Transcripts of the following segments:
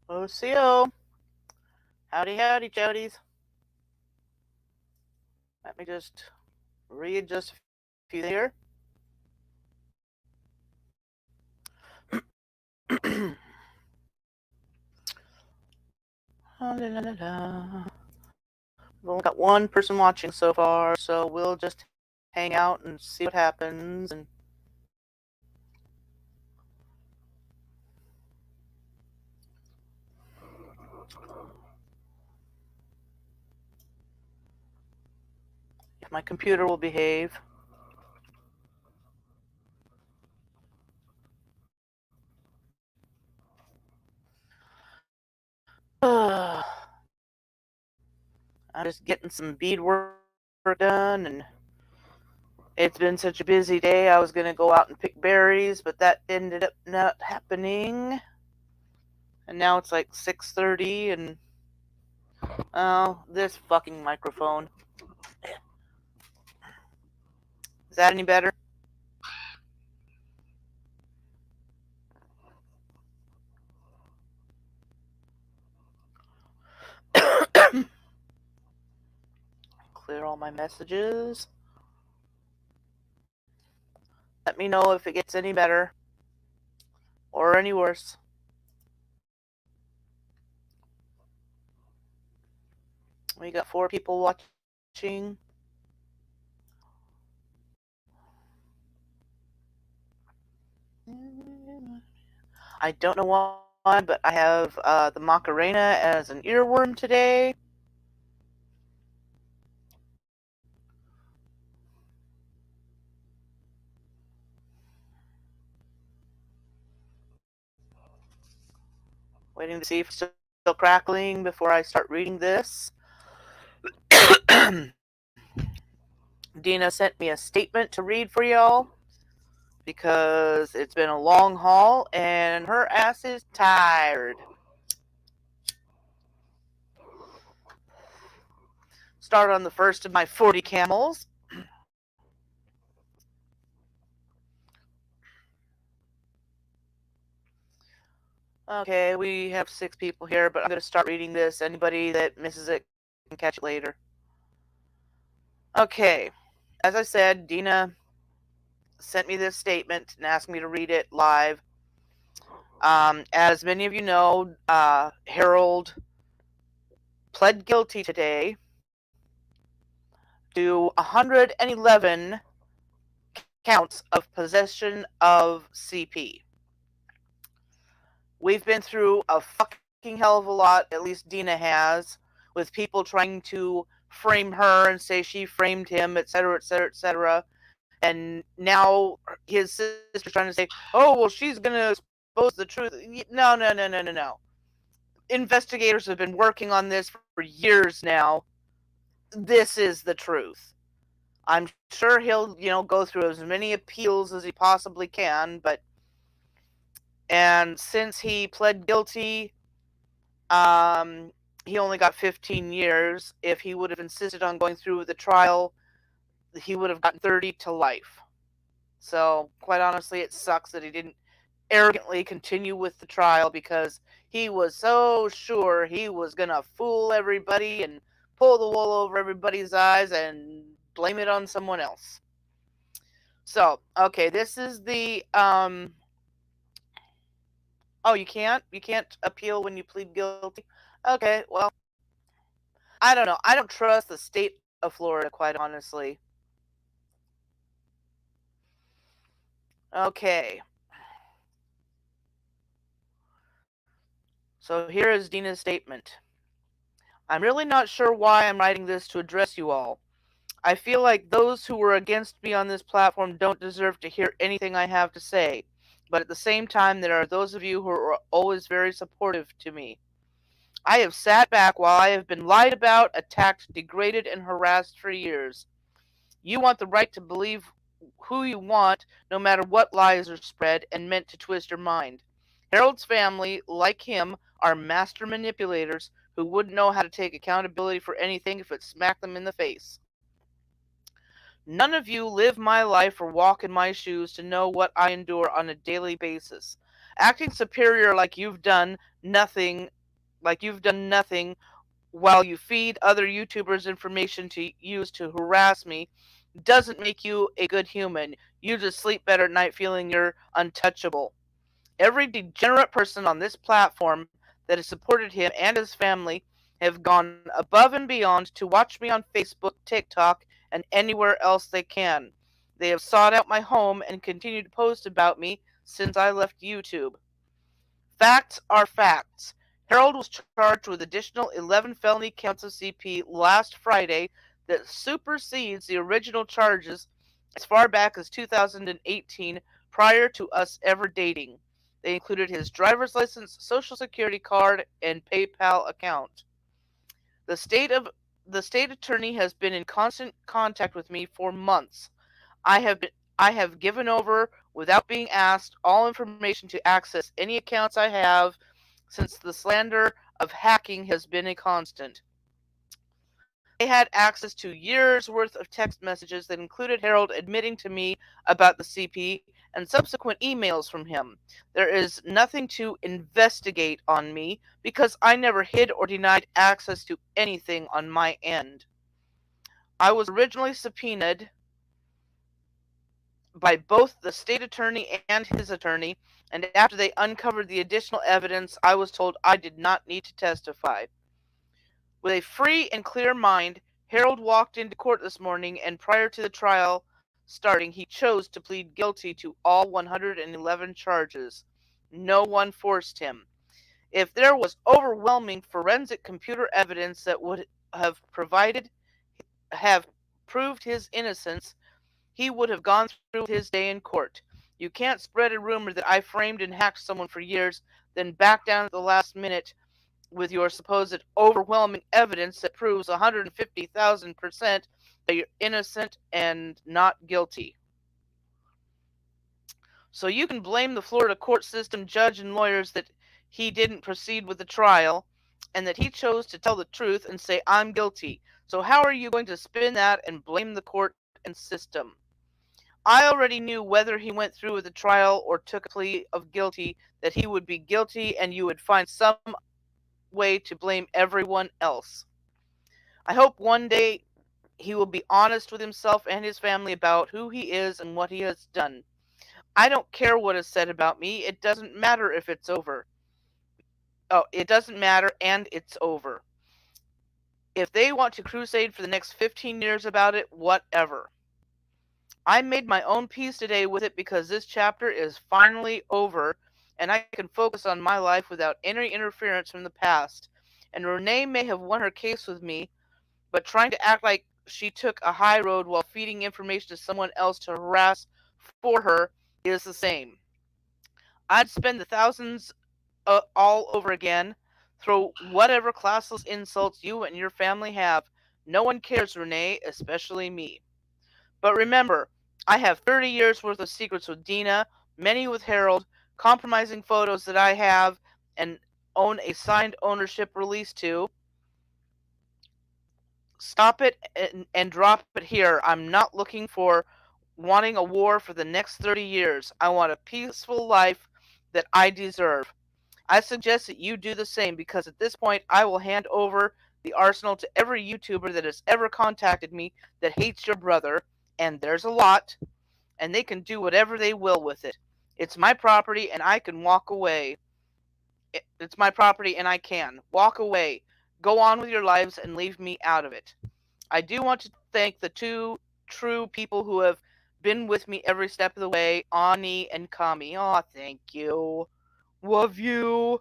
OCO. Howdy, howdy, chowdies. Let me just readjust a few things here. La, la, la, la. We've only got one person watching so far, so we'll just hang out and see what happens. And if my computer will behave. I'm just getting some bead work done, and it's been such a busy day. I was going to go out and pick berries, but that ended up not happening. And now it's like 6:30, and oh, this fucking microphone. Is that any better? Clear all my messages. Let me know if it gets any better or any worse. We got 4 people watching. I don't know why, but I have the Macarena as an earworm today. Waiting to see if it's still crackling before I start reading this. Deana sent me a statement to read for y'all because it's been a long haul and her ass is tired. Start on the first of my 40 camels. Okay, we have 6 people here, but I'm going to start reading this. Anybody that misses it can catch it later. Okay, as I said, Deana sent me this statement and asked me to read it live. As many of you know, Harold pled guilty today to 111 counts of possession of CP. We've been through a fucking hell of a lot, at least Deana has, with people trying to frame her and say she framed him, etc., etc., etc. And now his sister's trying to say, oh, well, she's going to expose the truth. No, no, no, no, no, no. Investigators have been working on this for years now. This is the truth. I'm sure he'll, go through as many appeals as he possibly can, and since he pled guilty, he only got 15 years. If he would have insisted on going through with the trial, he would have gotten 30 to life. So, quite honestly, it sucks that he didn't arrogantly continue with the trial because he was so sure he was going to fool everybody and pull the wool over everybody's eyes and blame it on someone else. So, okay, this is the oh, you can't appeal when you plead guilty. Okay, well, I don't know. I don't trust the state of Florida, quite honestly. Okay. So here is Deana's statement. I'm really not sure why I'm writing this to address you all. I feel like those who were against me on this platform don't deserve to hear anything I have to say. But at the same time, there are those of you who are always very supportive to me. I have sat back while I have been lied about, attacked, degraded, and harassed for years. You want the right to believe who you want, no matter what lies are spread and meant to twist your mind. Harold's family, like him, are master manipulators who wouldn't know how to take accountability for anything if it smacked them in the face. None of you live my life or walk in my shoes to know what I endure on a daily basis. Acting superior like you've done nothing like you've done nothing while you feed other YouTubers information to use to harass me doesn't make you a good human. You just sleep better at night feeling you're untouchable. Every degenerate person on this platform that has supported him and his family have gone above and beyond to watch me on Facebook, TikTok, and anywhere else they can. They have sought out my home and continue to post about me since I left YouTube. Facts are facts. Harold was charged with additional 11 felony counts of CP last Friday that supersedes the original charges as far back as 2018, prior to us ever dating. They included his driver's license, social security card, and PayPal account. The state of the state attorney has been in constant contact with me for months. I have given over without being asked all information to access any accounts I have since the slander of hacking has been a constant. They had access to years worth of text messages that included Harold admitting to me about the CP and subsequent emails from him. There is nothing to investigate on me because I never hid or denied access to anything on my end. I was originally subpoenaed by both the state attorney and his attorney, and after they uncovered the additional evidence, I was told I did not need to testify. With a free and clear mind, Harold walked into court this morning, and prior to the trial starting, he chose to plead guilty to all 111 charges. No one forced him. If there was overwhelming forensic computer evidence that would have have proved his innocence, he would have gone through with his day in court. You can't spread a rumor that I framed and hacked someone for years, then back down at the last minute with your supposed overwhelming evidence that proves 150,000% that you're innocent and not guilty. So you can blame the Florida court system, judge, and lawyers that he didn't proceed with the trial and that he chose to tell the truth and say, I'm guilty. So how are you going to spin that and blame the court and system? I already knew whether he went through with the trial or took a plea of guilty that he would be guilty and you would find some way to blame everyone else. I hope one day he will be honest with himself and his family about who he is and what he has done. I don't care what is said about me. It doesn't matter if it's over. Oh, it doesn't matter, and it's over. If they want to crusade for the next 15 years about it, whatever. I made my own peace today with it because this chapter is finally over and I can focus on my life without any interference from the past. And Renee may have won her case with me, but trying to act like she took a high road while feeding information to someone else to harass for her is the same. I'd spend the thousands all over again. Throw whatever classless insults you and your family have. No one cares, Renee, especially me. But remember, I have 30 years worth of secrets with Deana, many with Harold, compromising photos that I have and own a signed ownership release to. Stop it and drop it here. I'm not looking for wanting a war for the next 30 years. I want a peaceful life that I deserve. I suggest that you do the same because at this point I will hand over the arsenal to every YouTuber that has ever contacted me that hates your brother, and there's a lot, and they can do whatever they will with it. It's my property and I can walk away. It's my property and I can. Walk away. Go on with your lives and leave me out of it. I do want to thank the two true people who have been with me every step of the way, Ani and Kami. Aw, thank you. Love you.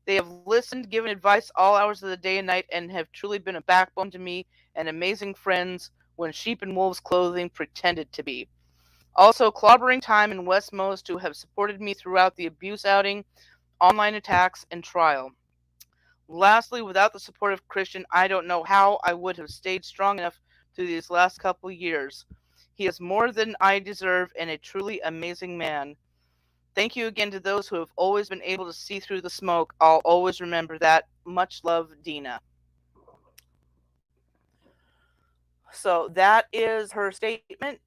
They have listened, given advice all hours of the day and night, and have truly been a backbone to me and amazing friends when sheep in wolves' clothing pretended to be. Also, Clobbering Time and Westmost, who have supported me throughout the abuse outing, online attacks, and trial. Lastly, without the support of Christian, I don't know how I would have stayed strong enough through these last couple years. He is more than I deserve and a truly amazing man. Thank you again to those who have always been able to see through the smoke. I'll always remember that. Much love, Deana. So that is her statement.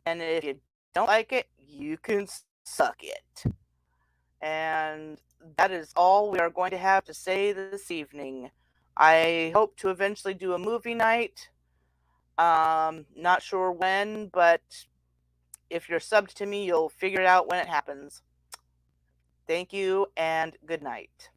And if you don't like it, you can suck it. And that is all we are going to have to say this evening. I hope to eventually do a movie night. Not sure when, but if you're subbed to me, you'll figure it out when it happens. Thank you and good night.